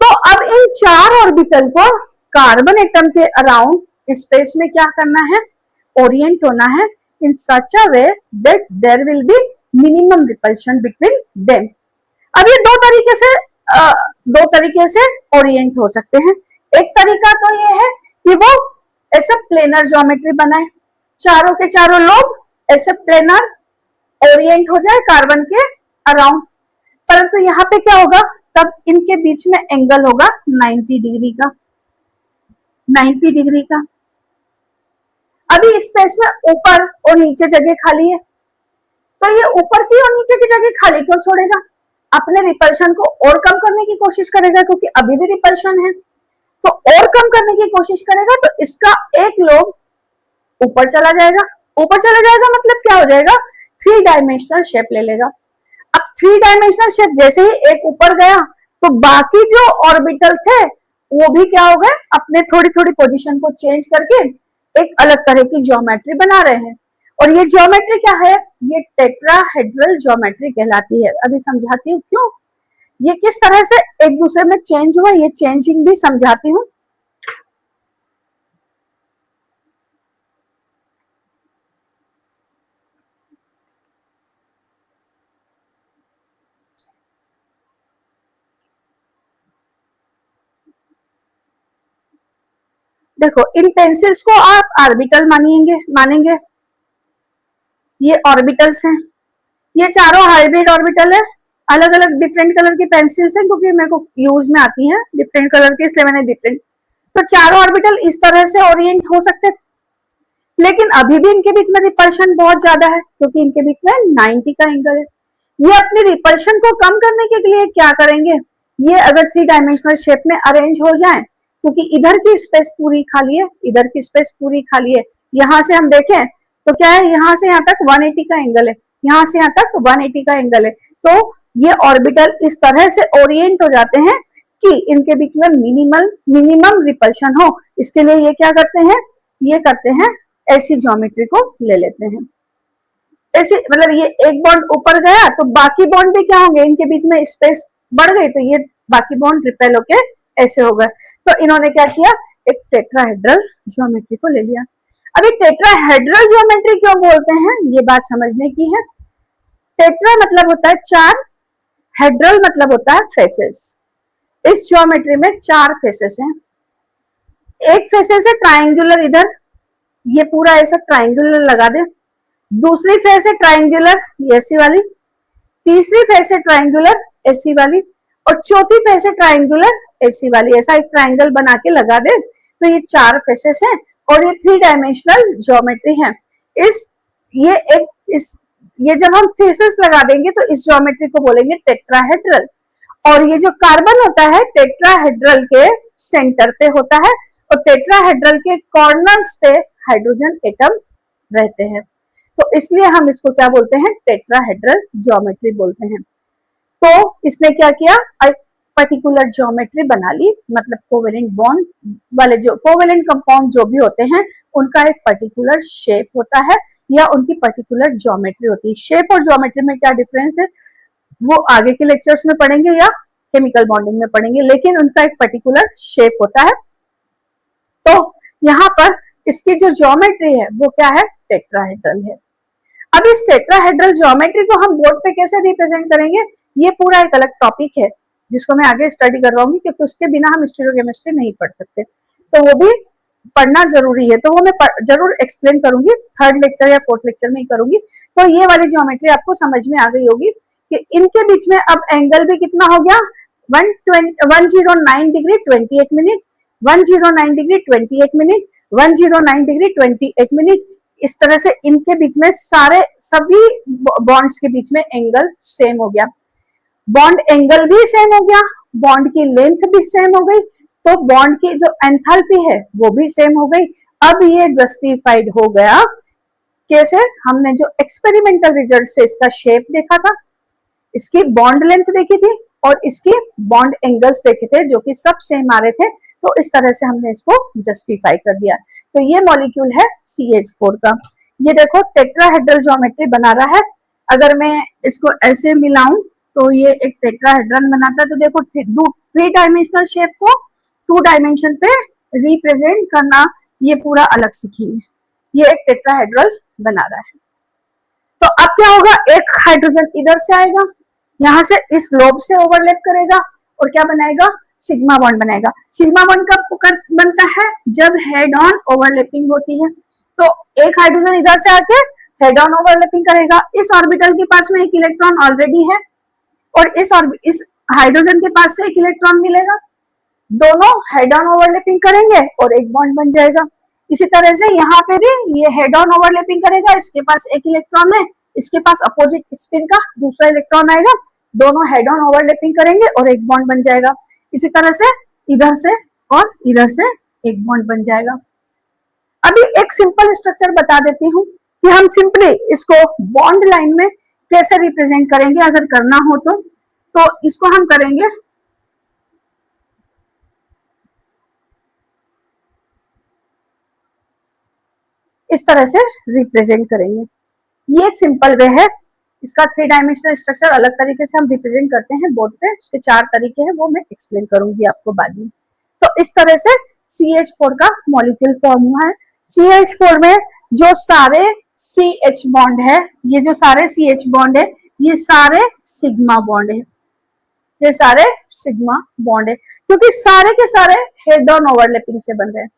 तो अब इन 4 ऑर्बिटल को कार्बन एटम के अराउंड स्पेस में क्या करना है, ओरिएंट होना है in such a way that there will be minimum repulsion between them. अब ये दो तरीके से ओरिएंट हो सकते हैं। एक तरीका तो ये है कि वो ऐसे प्लेनर ज्योमेट्री बनाए, चारों के चारों लोग ऐसे प्लेनर ओरिएंट हो जाए कार्बन के अराउंड, परंतु यहाँ पे क्या होगा, तब इनके बीच में एंगल होगा 90 डिग्री का, 90 डिग्री का। अभी स्पेस में ऊपर और नीचे जगह खाली है, तो ये ऊपर की और नीचे की जगह खाली क्यों छोड़ेगा, अपने रिपल्शन को और कम करने की कोशिश करेगा, क्योंकि अभी भी रिपल्शन है तो और कम करने की कोशिश करेगा, तो इसका एक लोब ऊपर चला जाएगा। ऊपर चला जाएगा मतलब क्या हो जाएगा, 3 डायमेंशनल शेप ले लेगा। अब 3 डायमेंशनल शेप जैसे ही एक ऊपर गया तो बाकी जो ऑर्बिटल थे वो भी क्या हो गए, अपने थोड़ी थोड़ी पोजीशन को चेंज करके एक अलग तरह की ज्योमेट्री बना रहे हैं। और ये ज्योमेट्री क्या है, ये टेट्राहेड्रल ज्योमेट्री कहलाती है। अभी समझाती हूँ क्यों, ये किस तरह से एक दूसरे में चेंज हुआ, ये चेंजिंग भी समझाती हूँ। देखो इन पेंसिल्स को आप ऑर्बिटल मानेंगे, ये ऑर्बिटल्स हैं, ये चारों हाइब्रिड ऑर्बिटल है। अलग अलग डिफरेंट कलर की पेंसिल्स हैं क्योंकि मेरे को यूज में आती हैं डिफरेंट कलर की, इसलिए मैंने डिफरेंट। तो चारों ऑर्बिटल इस तरह से ओरिएंट हो सकते थे, लेकिन अभी भी इनके बीच में रिपल्शन बहुत ज्यादा है क्योंकि इनके बीच में 90 का एंगल है। ये अपनी रिपल्शन को कम करने के लिए क्या करेंगे, ये अगर 3 डायमेंशनल शेप में अरेंज हो जाए, क्योंकि इधर की स्पेस पूरी खाली है, इधर की स्पेस पूरी खाली है, यहां से हम देखें तो क्या है, यहां से यहां तक 180 का एंगल है, यहां से यहां तक 180 का एंगल है। तो ये ऑर्बिटल इस तरह से ओरिएंट हो जाते हैं कि इनके बीच में मिनिमम रिपल्शन हो। इसके लिए ये क्या करते हैं, ये करते हैं ऐसी ज्योमेट्री को ले लेते हैं। ऐसे मतलब ये एक बॉन्ड ऊपर गया तो बाकी बॉन्ड भी क्या होंगे, इनके बीच में स्पेस बढ़ गई तो ये बाकी बॉन्ड रिपेल होके ऐसे हो गए। तो इन्होंने क्या किया, एक टेट्राहेड्रल ज्योमेट्री को ले लिया। अभी टेट्राहेड्रल ज्योमेट्री क्यों बोलते हैं, ये बात समझने की है। टेट्रा मतलब होता है 4, हेड्रल मतलब होता है फेसेस। इस ज्योमेट्री में 4 फेसेस हैं। एक फेसेस है ट्राइंगुलर, इधर ये पूरा ऐसा ट्राइंगुलर लगा दे। दूसरी फेस है ट्राइंगुलर ऐसी वाली, तीसरी फेस है ट्राइंगुलर ऐसी वाली, और चौथी फेस है ट्राइंगुलर ऐसी वाली। ऐसा एक ट्राइंगल बना के लगा दे तो ये 4 फेसेस हैं और ये 3 डायमेंशनल ज्योमेट्री है। ये जब हम फेसेस लगा देंगे तो इस ज्योमेट्री को बोलेंगे टेट्राहेड्रल। और ये जो कार्बन होता है टेट्राहेड्रल के सेंटर पे होता है और टेट्राहेड्रल के कॉर्नर्स पे हाइड्रोजन एटम रहते हैं, तो इसलिए हम इसको क्या बोलते हैं, टेट्राहेड्रल ज्योमेट्री बोलते हैं। तो इसने क्या किया, एक पर्टिकुलर ज्योमेट्री बना ली, मतलब कोवेलेंट बॉन्ड वाले जो कोवेलेंट कंपाउंड जो भी होते हैं उनका एक पर्टिकुलर शेप होता है या उनकी पर्टिकुलर ज्योमेट्री होती है। शेप और ज्योमेट्री में क्या डिफरेंस है वो आगे के लेक्चर्स में पढ़ेंगे या केमिकल बॉन्डिंग में पढ़ेंगे, लेकिन उनका एक पर्टिकुलर शेप होता है। तो यहाँ पर इसकी जो ज्योमेट्री है वो क्या है, टेट्राहेड्रल है। अब इस टेट्राहेड्रल ज्योमेट्री को हम बोर्ड पे कैसे रिप्रेजेंट करेंगे, ये पूरा एक अलग टॉपिक है जिसको मैं आगे स्टडी करवाऊंगी, क्योंकि उसके बिना हम स्टीरियोकेमिस्ट्री नहीं पढ़ सकते, तो वो भी पढ़ना जरूरी है। तो वो मैं जरूर एक्सप्लेन करूंगी, 3rd लेक्चर या 4th लेक्चर में ही करूंगी। तो ये वाली ज्योमेट्री आपको समझ में आ गई होगी कि इनके बीच में अब एंगल भी कितना हो गया, 109 degree 28 minute, 109 degree 28 minute, 109 degree 28 minute. इस तरह से इनके बीच में सभी बॉन्ड्स के बीच में एंगल सेम हो गया, बॉन्ड एंगल भी सेम हो गया, बॉन्ड की लेंथ भी सेम हो गई, तो बॉन्ड की जो एंथैल्पी है वो भी सेम हो गई। अब ये जस्टिफाइड हो गया कैसे, हमने जो एक्सपेरिमेंटल रिजल्ट से इसका शेप देखा था, इसकी बॉन्ड लेंथ देखी थी और इसकी बॉन्ड एंगल्स देखे थे जो कि सब सेम आ रहे थे, तो इस तरह से हमने इसको जस्टिफाई कर दिया। तो ये मॉलिक्यूल है CH4 का। ये देखो टेट्राहेड्रल ज्योमेट्री बना रहा है। अगर मैं इसको ऐसे मिलाऊं तो ये एक टेट्राहेड्रल बनाता है। तो देखो थ्री डायमेंशनल शेप को टू डायमेंशन पे रिप्रेजेंट करना ये पूरा अलग सीखेंगे। ये एक टेट्राहेड्रल बना रहा है। तो अब क्या होगा, एक हाइड्रोजन इधर से आएगा, यहां से इस लोब से ओवरलैप करेगा और क्या बनाएगा, सिग्मा बॉन्ड बनाएगा। सिग्मा बॉन्ड कब बनता है, जब हेड ऑन ओवरलैपिंग होती है। तो एक हाइड्रोजन इधर से आके हेड ऑन ओवरलैपिंग करेगा। इस ऑर्बिटल के पास में एक इलेक्ट्रॉन ऑलरेडी है और इस हाइड्रोजन के पास से एक इलेक्ट्रॉन मिलेगा, दोनों हेड ऑन ओवरलैपिंग करेंगे और एक बॉन्ड बन जाएगा। इसी तरह से यहाँ पे भी ये हेड ऑन ओवरलैपिंग करेगा, इसके पास एक इलेक्ट्रॉन है, इसके पास अपोजिट स्पिन का दूसरा इलेक्ट्रॉन आएगा, दोनों हेड ऑन ओवरलैपिंग करेंगे और एक बॉन्ड बन जाएगा। इसी तरह से इधर से और इधर से एक बॉन्ड बन जाएगा। अभी एक सिंपल स्ट्रक्चर बता देती हूँ कि हम सिंपली इसको बॉन्ड लाइन में कैसे रिप्रेजेंट करेंगे अगर करना हो तो इसको हम करेंगे इस तरह से रिप्रेजेंट करेंगे। ये एक सिंपल वे है। इसका थ्री डायमेंशनल स्ट्रक्चर अलग तरीके से हम रिप्रेजेंट करते हैं बोर्ड पे, उसके चार तरीके हैं, वो मैं एक्सप्लेन करूंगी आपको बाद में। तो इस तरह से CH4 का मॉलिक्यूल फॉर्म हुआ है। CH4 में जो सारे CH बॉन्ड है, ये जो सारे CH बॉन्ड है, ये सारे सिग्मा बॉन्ड है, ये सारे सिग्मा बॉन्ड है, क्योंकि सारे के सारे हेड ऑन ओवरलैपिंग से बन रहे हैं।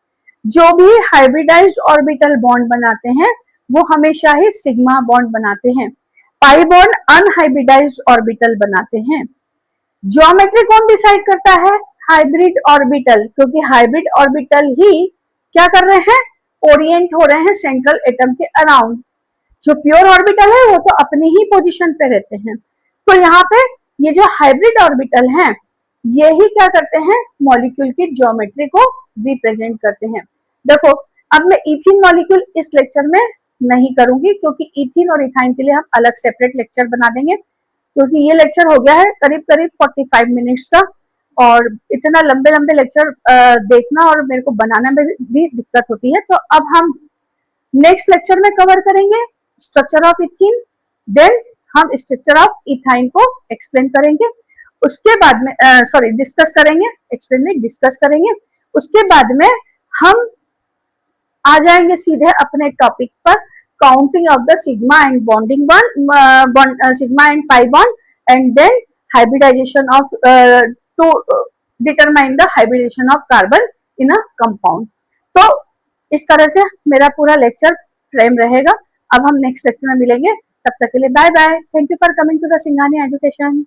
जो भी हाइब्रिडाइज्ड ऑर्बिटल बॉन्ड बनाते हैं वो हमेशा ही सिग्मा बॉन्ड बनाते हैं। पाई बॉन्ड अनहाइब्रिडाइज्ड ऑर्बिटल बनाते हैं। ज्योमेट्री कौन डिसाइड करता है, हाइब्रिड ऑर्बिटल, क्योंकि हाइब्रिड ऑर्बिटल ही क्या कर रहे हैं, ओरिएंट हो रहे हैं सेंट्रल एटम के अराउंड। जो प्योर ऑर्बिटल है वो तो अपनी ही पोजीशन पे रहते हैं। तो यहाँ पे ये जो हाइब्रिड ऑर्बिटल हैं ये ही क्या करते हैं, मॉलिक्यूल की ज्योमेट्री को रिप्रेजेंट करते हैं। देखो अब मैं इथीन मॉलिक्यूल इस लेक्चर में नहीं करूंगी, क्योंकि इथीन और इथाइन के लिए हम अलग सेपरेट लेक्चर बना देंगे, क्योंकि ये लेक्चर हो गया है करीब करीब 45 मिनट्स का, और इतना लंबे लंबे लेक्चर देखना और मेरे को बनाने में भी दिक्कत होती है। तो अब हम नेक्स्ट लेक्चर में कवर करेंगे स्ट्रक्चर ऑफ इथीन, देन हम स्ट्रक्चर ऑफ इथाइन को एक्सप्लेन करेंगे। उसके बाद में डिस्कस करेंगे, एक्सप्लेन नहीं डिस्कस करेंगे। उसके बाद में हम आ जाएंगे सीधे अपने टॉपिक पर, counting of the sigma and bonding bond, sigma and pi bond, and then hybridisation of to determine the hybridisation of carbon in a compound. तो इस तरह से मेरा पूरा लेक्चर फ्रेम रहेगा। अब हम नेक्स्ट लेक्चर में मिलेंगे, तब तक के लिए bye bye. Thank you for coming to the Singhania education.